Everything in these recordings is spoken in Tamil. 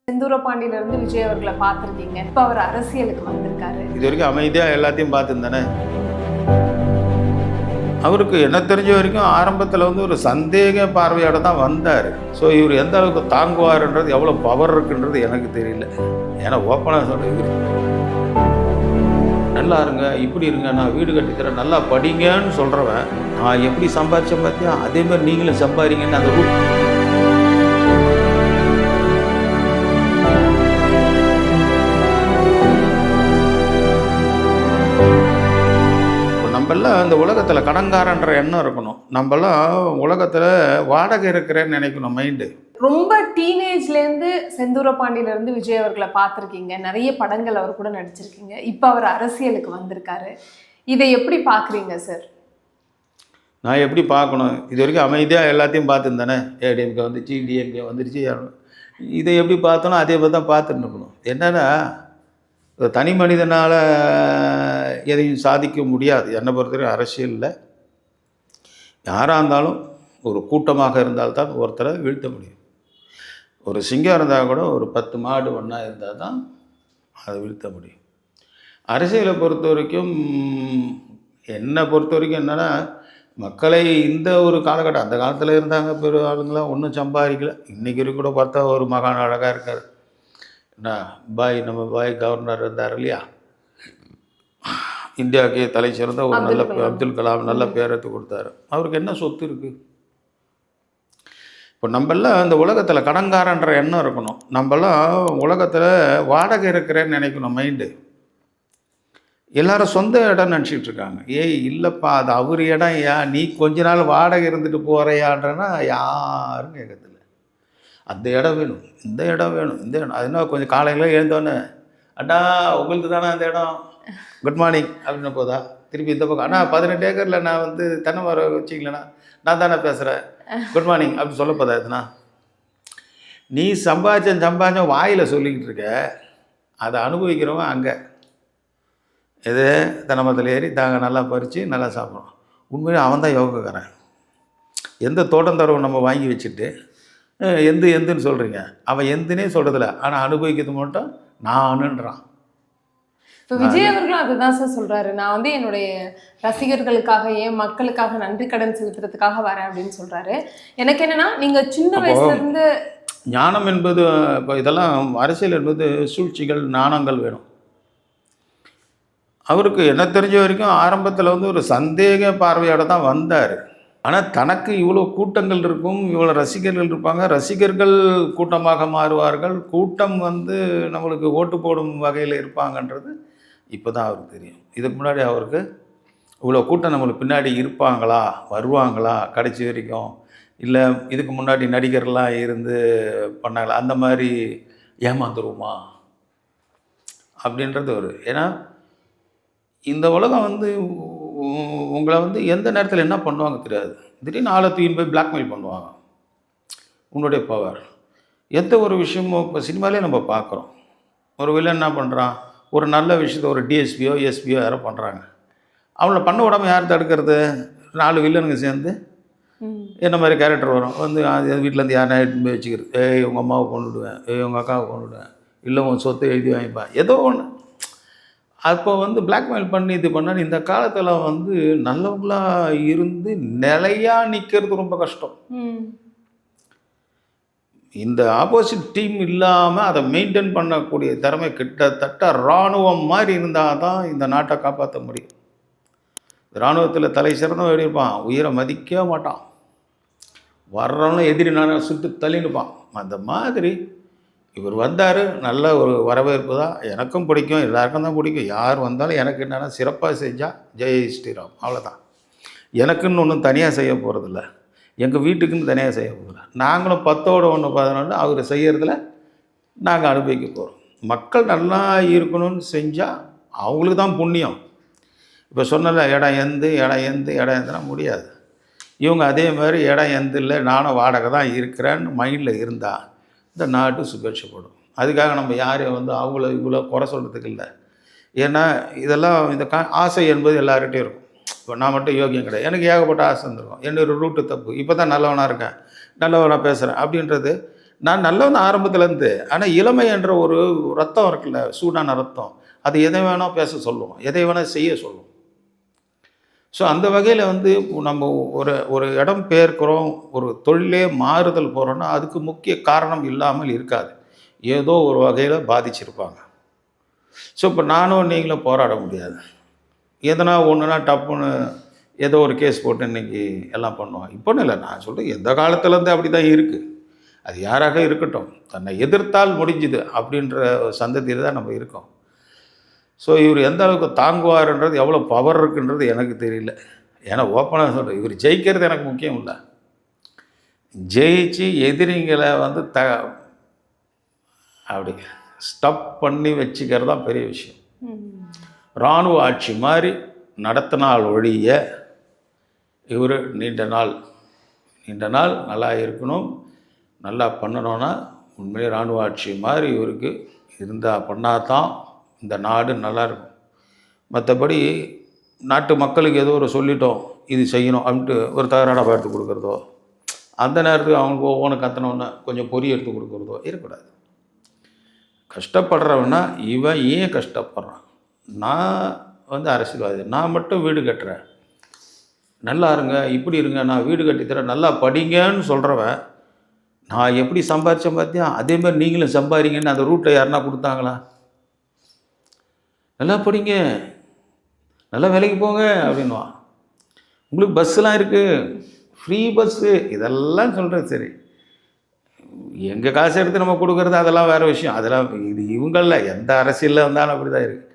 செந்தூர பாண்டியிலிருந்து விஜய் அவர்களை பார்த்துருக்கீங்க. இப்போ அவர் அரசியலுக்கு வந்திருக்காரு. இது வரைக்கும் அமைதியாக எல்லாத்தையும் பார்த்துருந்தானே. அவருக்கு என்ன தெரிஞ்ச வரைக்கும் ஆரம்பத்தில் ஒரு சந்தேக பார்வையோட தான் வந்தார். ஸோ இவர் எந்த அளவுக்கு தாங்குவார்ன்றது, எவ்வளோ பவர் இருக்குன்றது எனக்கு தெரியல. ஏன்னா ஓப்பனாக சொல்ல, இவர் நல்லா இருங்க, இப்படி இருங்க, நான் வீடு கட்டித்தரேன், நல்லா படிங்கன்னு சொல்கிறவன், நான் எப்படி சம்பாதிச்சேன் பார்த்தியா, அதேமாதிரி நீங்களும் சம்பாதிங்கன்னு அந்த ரூட். நம்மளாம் இந்த உலகத்தில் கடன்காரன்ற எண்ணம் இருக்கணும். நம்மளாம் உலகத்தில் வாடகை இருக்கிறேன்னு நினைக்கணும் மைண்டு. ரொம்ப டீனேஜ்லேருந்து செந்தூர பாண்டியிலிருந்து விஜய் அவர்களை பார்த்துருக்கீங்க. நிறைய படங்கள் அவர் கூட நடிச்சிருக்கீங்க. இப்போ அவர் அரசியலுக்கு வந்திருக்காரு. இதை எப்படி பார்க்குறீங்க சார்? நான் எப்படி பார்க்கணும்? இது வரைக்கும் அமைதியாக எல்லாத்தையும் பார்த்துருந்தானே. ஏடிஎம்கே வந்துச்சு, டிஎம்கே வந்துருச்சு. இதை எப்படி பார்த்தோன்னா அதே மாதிரி தான் பார்த்துட்டு இருக்கணும். என்னென்னா, தனி மனிதனால் எதையும் சாதிக்க முடியாது. என்னை பொறுத்தவரைக்கும் அரசியலில் யாராக இருந்தாலும் ஒரு கூட்டமாக இருந்தால்தான் ஒருத்தரை வீழ்த்த முடியும். ஒரு சிங்கம் இருந்தால் கூட ஒரு 10 மாடு ஒன்றா இருந்தால் தான் அதை வீழ்த்த முடியும். அரசியலை பொறுத்த வரைக்கும், என்னை பொறுத்த வரைக்கும் என்னென்னா, மக்களை இந்த ஒரு காலகட்டம், அந்த காலத்தில் இருந்தாங்க பெரு ஆளுங்களாம் ஒன்றும் சம்பாதிக்கல. இன்றைக்கி வரைக்கும் கூட பார்த்தா ஒரு மகான் அழகாக இருக்கார். என்ன நம்ம பாய் கவர்னர் இருந்தார் இல்லையா, இந்தியாவுக்கே தலை சிறந்த ஒரு நல்ல அப்துல் கலாம் நல்ல பேரத்து கொடுத்தாரு. அவருக்கு என்ன சொத்து இருக்குது? இப்போ நம்மளாம் இந்த உலகத்தில் கடன்காரன்ற எண்ணம் இருக்கணும். நம்மளாம் உலகத்தில் வாடகை இருக்கிறேன்னு நினைக்கணும் மைண்டு. எல்லாரும் சொந்த இடம் நினச்சிட்டு இருக்காங்க. இல்லைப்பா, அது அவர் இடம், நீ கொஞ்ச நாள் வாடகை இருந்துட்டு போகிறையான்றனா யாரும் கேட்கறதில்ல. அந்த இடம் வேணும், இந்த இடம் வேணும், இந்த இடம். அது என்ன, கொஞ்சம் காலையில் எழுந்தோன்னே, அண்ணா உங்களுக்கு தானே அந்த இடம், குட் மார்னிங் அப்படின்னு போதா, திருப்பி இந்த பக்கம், அண்ணா 18 ஏக்கரில் நான் தென்னை மரம் வச்சிங்களேண்ணா, நான் தானே பேசுகிறேன், குட் மார்னிங் அப்படின்னு சொல்ல போதா? எதுனா நீ சம்பாதிச்சம் வாயில் சொல்லிக்கிட்டு இருக்க, அதை அனுபவிக்கிறவங்க அங்கே எது தென்னை மரத்தில் ஏறி தாங்க நல்லா பறித்து நல்லா சாப்பிட்றோம். உண்மையிலே அவன் தான் யோகக்காரன். எந்த தோட்டம் தரவு நம்ம வாங்கி வச்சுட்டு எந்துன்னு சொல்கிறீங்க, அவன் எந்துனே சொல்கிறதில்ல, ஆனால் அனுபவிக்கிறது மட்டும் நானுன்றான். இப்போ விஜய் அவர்களும் அதுதான் சார் சொல்கிறாரு. நான் என்னுடைய ரசிகர்களுக்காக, ஏன் மக்களுக்காக நன்றி கடன் செலுத்துறதுக்காக வரேன் அப்படின்னு சொல்கிறாரு. எனக்கு என்னென்னா, நீங்கள் சின்ன வயசுலேருந்து ஞானம் என்பது, இப்போ இதெல்லாம் அரசியல் என்பது சூழ்ச்சிகள், நாணங்கள் வேணும். அவருக்கு என்ன தெரிஞ்ச வரைக்கும் ஆரம்பத்தில் ஒரு சந்தேக பார்வையோடு தான் வந்தார். ஆனால் தனக்கு இவ்வளோ கூட்டங்கள் இருக்கும், இவ்வளோ ரசிகர்கள் இருப்பாங்க, ரசிகர்கள் கூட்டமாக மாறுவார்கள், கூட்டம் நம்மளுக்கு ஓட்டு போடும் வகையில் இருப்பாங்கன்றது இப்போ தான் அவருக்கு தெரியும். இதுக்கு முன்னாடி அவருக்கு இவ்வளோ கூட்டம் நம்மளுக்கு பின்னாடி இருப்பாங்களா, வருவாங்களா கடைசி வரைக்கும், இல்லை இதுக்கு முன்னாடி நடிகர்லாம் இருந்து பண்ணாங்களா, அந்த மாதிரி ஏமாந்துருவோமா அப்படின்றது ஒரு. ஏன்னா இந்த உலகம் உங்களை எந்த நேரத்தில் என்ன பண்ணுவாங்க தெரியாது. திடீர்னு ஆளை தூக்கின்னு போய் பிளாக்மெயில் பண்ணுவாங்க. உன்னுடைய பவர் எந்த ஒரு விஷயமும் இப்போ சினிமாலே நம்ம பார்க்குறோம். ஒரு வில்லன் என்ன பண்ணுறான், ஒரு நல்ல விஷயத்தை ஒரு டிஎஸ்பியோ எஸ்பியோ யாரோ பண்ணுறாங்க, அவங்கள பண்ண விடாமல் யார் தடுக்கிறது? 4 வில்லனுங்க சேர்ந்து என்ன மாதிரி கேரக்டர் வரும், வீட்டிலேருந்து யார் எடுத்து போய் வச்சுக்கிறது, உங்கள் அம்மாவை கொண்டுடுவேன், உங்கள் அக்காவை கொண்டுடுவேன், இல்லை உன் சொத்தை எழுதி வாங்கிப்பேன், ஏதோ ஒன்று. அப்போ பிளாக்மெயில் பண்ணி இது பண்ணால் இந்த காலத்தில் நல்லவங்களாக இருந்து நிலையாக நிற்கிறது ரொம்ப கஷ்டம். இந்த ஆப்போசிட் டீம் இல்லாமல் அதை மெயின்டைன் பண்ணக்கூடிய திறமை கிட்டத்தட்ட இராணுவம் மாதிரி இருந்தால் தான் இந்த நாட்டை காப்பாற்ற முடியும். இராணுவத்தில் தலை சிறந்தவன் எழுதியிருப்பான், உயிரை மதிக்க மாட்டான், வர்றவனும் எதிரி நான் சுட்டு தள்ளினுப்பான். அந்த மாதிரி இவர் வந்தார், நல்ல ஒரு வரவேற்பு தான். எனக்கும் பிடிக்கும், எல்லாருக்கும் தான் பிடிக்கும். யார் வந்தாலும் எனக்கு என்னென்னா, சிறப்பாக செஞ்சால் ஜெய் ஸ்ரீராம், அவ்வளோதான். எனக்குன்னு ஒன்றும் தனியாக செய்ய போகிறதில்ல, எங்கள் வீட்டுக்குன்னு தனியாக செய்ய போகிறதில்ல. நாங்களும் 10ஓட 1 11 அவர் செய்கிறதுல நாங்கள் அனுபவிக்க போகிறோம். மக்கள் நல்லா இருக்கணும்னு செஞ்சால் அவங்களுக்கு தான் புண்ணியம். இப்போ சொன்னல, இடம் எந்துனா முடியாது. இவங்க அதே மாதிரி இடம் எந்து இல்லை, நானும் வாடகை தான் இருக்கிறேன்னு மைண்டில் இருந்தால் இந்த நாட்டு சுபேட்சப்படும். அதுக்காக நம்ம யாரையும் அவங்கள இவ்வளோ குறை சொல்கிறதுக்கு இல்லை. ஏன்னா இதெல்லாம் இந்த ஆசை என்பது எல்லார்கிட்டையும் இருக்கும். இப்போ நான் மட்டும் யோகியம் கிடையாது, எனக்கு ஏகப்பட்ட ஆசை இருந்திருக்கும். என்னோட ரூட்டு தப்பு, இப்போ தான் நல்லவனாக இருக்கேன், நல்லவனாக பேசுகிறேன் அப்படின்றது நான் நல்லவன் ஆரம்பத்துலேருந்து. ஆனால் இளமை என்ற ஒரு ரத்தம் இருக்குல்ல, சூடான ரத்தம், அது எதை வேணால் பேச சொல்லும், எதை வேணால் செய்ய சொல்லும். ஸோ அந்த வகையில் வந்து நம்ம ஒரு ஒரு இடம் பெயர்க்கிறோம், ஒரு தொழிலே மாறுதல் போகிறோன்னா அதுக்கு முக்கிய காரணம் இல்லாமல் இருக்காது. ஏதோ ஒரு வகையில் பாதிச்சிருப்பாங்க. ஸோ இப்போ நானும் நீங்களும் போராட முடியாது. எதனா ஒன்றுனா டப்புன்னு ஏதோ ஒரு கேஸ் போட்டு இன்றைக்கி எல்லாம் பண்ணுவோம். இப்போன்னு இல்லை, நான் சொல்கிறேன் எந்த காலத்துலேருந்து அப்படி தான் இருக்குது. அது யாராக இருக்கட்டும், தன்னை எதிர்த்தால் முடிஞ்சுது அப்படின்ற சந்ததியில் தான் நம்ம இருக்கோம். ஸோ இவர் எந்த அளவுக்கு தாங்குவார்ன்றது, எவ்வளோ பவர் இருக்குன்றது எனக்கு தெரியல. ஏன்னா ஓப்பனாக சொல்கிறேன், இவர் ஜெயிக்கிறது எனக்கு முக்கியம் இல்லை. ஜெயிச்சு எதிரிங்களை வந்து அப்படி ஸ்டப் பண்ணி வச்சுக்கிறது தான் பெரிய விஷயம். இராணுவ ஆட்சி மாதிரி நடத்தினால் ஒழிய இவர் நீண்ட நாள் நல்லா இருக்கணும், நல்லா பண்ணணும்னா உண்மையிலே இராணுவ ஆட்சி மாதிரி இவருக்கு பண்ணால் தான் இந்த நாடு நல்லாயிருக்கும். மற்றபடி நாட்டு மக்களுக்கு ஏதோ ஒரு சொல்லிட்டோம், இது செய்யணும் அப்படின்ட்டு ஒரு தகராடாக பார்த்து கொடுக்குறதோ, அந்த நேரத்துக்கு அவங்களுக்கு ஒவ்வொன்று கத்தனோன்னு கொஞ்சம் பொறி எடுத்து கொடுக்குறதோ இருக்கக்கூடாது. கஷ்டப்படுறவன்னா இவன் ஏன் கஷ்டப்படுறான், நான் வந்து அரசியல்வாதி, நான் மட்டும் வீடு கட்டுறேன், நல்லா இருங்க, இப்படி இருங்க, நான் வீடு கட்டித்தரேன், நல்லா படிங்கன்னு சொல்கிறவன், நான் எப்படி சம்பாதிச்சேன் பார்த்தியா, அதேமாதிரி நீங்களும் சம்பாதிங்கன்னு அந்த ரூட்டை யாருன்னா கொடுத்தாங்களா? நல்லா படிங்க, நல்லா வேலைக்கு போங்க அப்படின்வான். உங்களுக்கு பஸ்ஸெலாம் இருக்குது, ஃப்ரீ பஸ்ஸு, இதெல்லாம் சொல்கிறேன். சரி, எங்கள் காசு எடுத்து நம்ம கொடுக்குறது அதெல்லாம் வேறு விஷயம். அதெல்லாம் இது இவங்களில் எந்த அரசியலில் வந்தாலும் அப்படி தான் இருக்குது.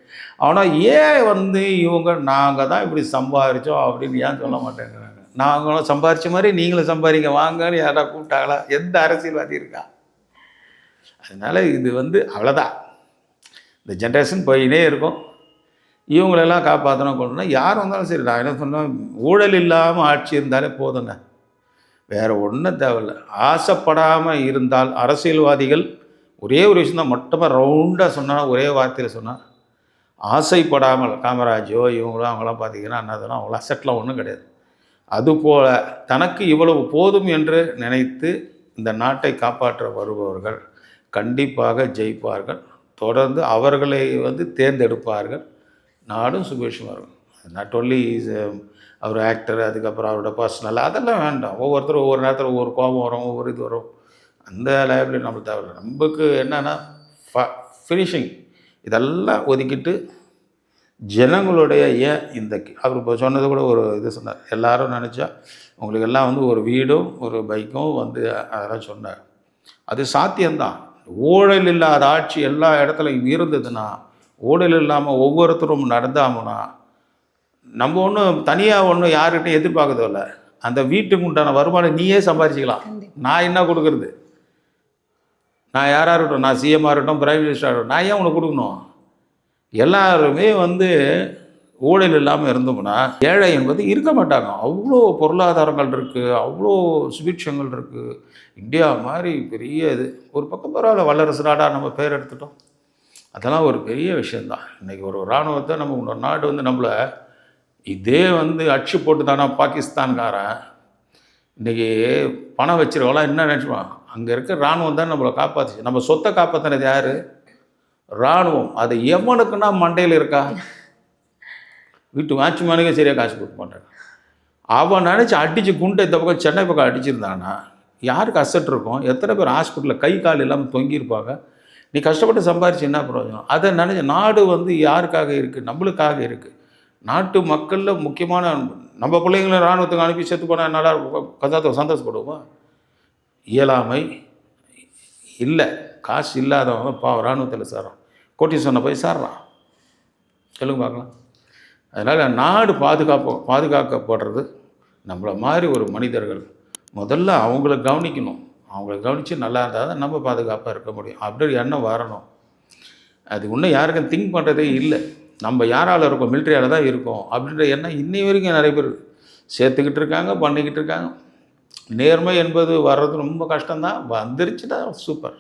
ஆனால் ஏன் வந்து இவங்க நாங்கள் தான் இப்படி சம்பாதிச்சோம் அப்படின்னு ஏன் சொல்ல மாட்டேங்கிறாங்க? நாங்களும் சம்பாதிச்ச மாதிரி நீங்களும் சம்பாதிங்க வாங்கன்னு யாராவது கூப்பிட்டாங்களா? எந்த அரசியல்வாதி இருக்கா? அதனால் இது வந்து அவ்வளோதான். இந்த ஜென்ரேஷன் போயினே இருக்கும். இவங்களெல்லாம் காப்பாற்றணும் கொள்ளணும் யார் வந்தாலும் சரி. நான் என்ன சொன்னேன், ஊழல் இல்லாமல் ஆட்சி இருந்தாலே போதுங்க, வேறு ஒன்றும் தேவையில்லை. ஆசைப்படாமல் இருந்தால் அரசியல்வாதிகள் ஒரே ஒரு விஷயம் தான் மட்டுமே ரவுண்டாக சொன்னால், ஒரே வார்த்தையில் சொன்னால், ஆசைப்படாமல் காமராஜோ இவங்களும் அவங்களாம் பார்த்திங்கன்னா என்னதுன்னா அவங்கள அசட்லாம் ஒன்றும் கிடையாது. அதுபோல் தனக்கு இவ்வளவு போதும் என்று நினைத்து இந்த நாட்டை காப்பாற்ற வருபவர்கள் கண்டிப்பாக ஜெயிப்பார்கள். தொடர்ந்து அவர்களை வந்து தேர்ந்தெடுப்பார்கள். நாடும் சுபேஷமாக இருக்கும். நாட் ஓன்லி இஸ் அவர் ஆக்டர், அதுக்கப்புறம் அவரோட பர்சனல் அதெல்லாம் வேண்டாம். ஒவ்வொருத்தரும் ஒவ்வொரு நேரத்தில் ஒவ்வொரு கோபம் வரும், ஒவ்வொரு இது வரும். அந்த லைபில் நம்மளுக்கு தேவை. நமக்கு என்னென்னா ஃபினிஷிங் இதெல்லாம் ஒதுக்கிட்டு ஜனங்களுடைய இந்த அவர் இப்போ சொன்னது கூட ஒரு இது சொன்னார். எல்லோரும் நினச்சா உங்களுக்கு எல்லாம் வந்து ஒரு வீடும் ஒரு பைக்கும் வந்து அதெல்லாம் சொன்னார். அது சாத்தியம்தான். ஊழல் இல்லாத ஆட்சி எல்லா இடத்துலையும் இருந்ததுன்னா, ஊழல் இல்லாமல் ஒவ்வொருத்தரும் நடந்தாங்கன்னா, நம்ம ஒன்றும் தனியாக ஒன்றும் யார்கிட்டையும் எதிர்பார்க்கறதோ இல்லை. அந்த வீட்டுக்கு உண்டான வருமானம் நீயே சம்பாதிச்சிக்கலாம். நான் என்ன கொடுக்குறது? நான் யாராக இருக்கட்டும், நான் சிஎம்மாக இருக்கட்டும், பிரைம் மினிஸ்டராக இருக்கட்டும், நான் ஏன் உனக்கு கொடுக்கணும்? எல்லாருமே வந்து ஊழல் இல்லாமல் இருந்தோம்னா ஏழை என்பது இருக்க மாட்டாங்க. அவ்வளோ பொருளாதாரங்கள் இருக்குது, அவ்வளோ சுபிட்சங்கள் இருக்குது. இந்தியா மாதிரி பெரிய இது ஒரு பக்கம் பரவாயில்ல, வல்லரசு நாடாக நம்ம பேர் எடுத்துட்டோம். அதெல்லாம் ஒரு பெரிய விஷயந்தான். இன்றைக்கி ஒரு இராணுவத்தை நம்ம இன்னொரு நாடு வந்து நம்மளை இதே வந்து அச்சு போட்டு தானே பாகிஸ்தான்காரன் இன்றைக்கி பணம் வச்சுருக்கலாம். என்ன நினச்சிப்பான், அங்கே இருக்க இராணுவம் தான் நம்மளை காப்பாற்றுச்சு. நம்ம சொத்தை காப்பாற்றினது யார்? இராணுவம். அது எவனுக்குன்னா மண்டையில் இருக்கா? வீட்டு வாட்ச்மேனுக்கே சரியாக காசு கொடுக்க மாட்டாங்க. அவன் நினச்சி அடித்து குண்டை இந்த பக்கம் சென்னை பக்கம் அடிச்சிருந்தான்னா யாருக்கு அசட் இருக்கும்? எத்தனை பேர் ஹாஸ்பிட்டலில் கை கால் இல்லாமல் தொங்கியிருப்பாங்க. நீ கஷ்டப்பட்டு சம்பாரிச்சு என்ன பிரயோஜனம்? அதை நினச்சி நாடு வந்து யாருக்காக இருக்குது? நம்மளுக்காக இருக்குது. நாட்டு மக்களில் முக்கியமான நம்ம பிள்ளைங்களை இராணுவத்துக்கு அனுப்பி செத்து போனால் நல்லா கதாத்தை சந்தோஷப்படுவோம். இயலாமை இல்லை, காசு இல்லாதவங்க இராணுவத்தில் சேர்றான், கோட்டீஸ்வரனை போய் சேர்றான். சொல்லுங்க பார்க்கலாம். அதனால் நாடு பாதுகாக்கப்படுறது நம்மளை மாதிரி ஒரு மனிதர்கள் முதல்ல அவங்கள கவனிக்கணும். அவங்கள கவனித்து நல்லா இருந்தால் தான் நம்ம பாதுகாப்பாக இருக்க முடியும். அப்படி எண்ணம் வரணும். அது இன்னும் யாருக்கும் திங்க் பண்ணுறதே இல்லை. நம்ம யாரால் இருக்கோம், மிலிட்ரியால் தான் இருக்கோம் அப்படின்ற எண்ணம் இன்னை வரைக்கும் நிறைய பேர் சேர்த்துக்கிட்டு இருக்காங்க, பண்ணிக்கிட்டு இருக்காங்க. நேர்மை என்பது வர்றது ரொம்ப கஷ்டம்தான். வந்துருச்சுன்னா சூப்பர்.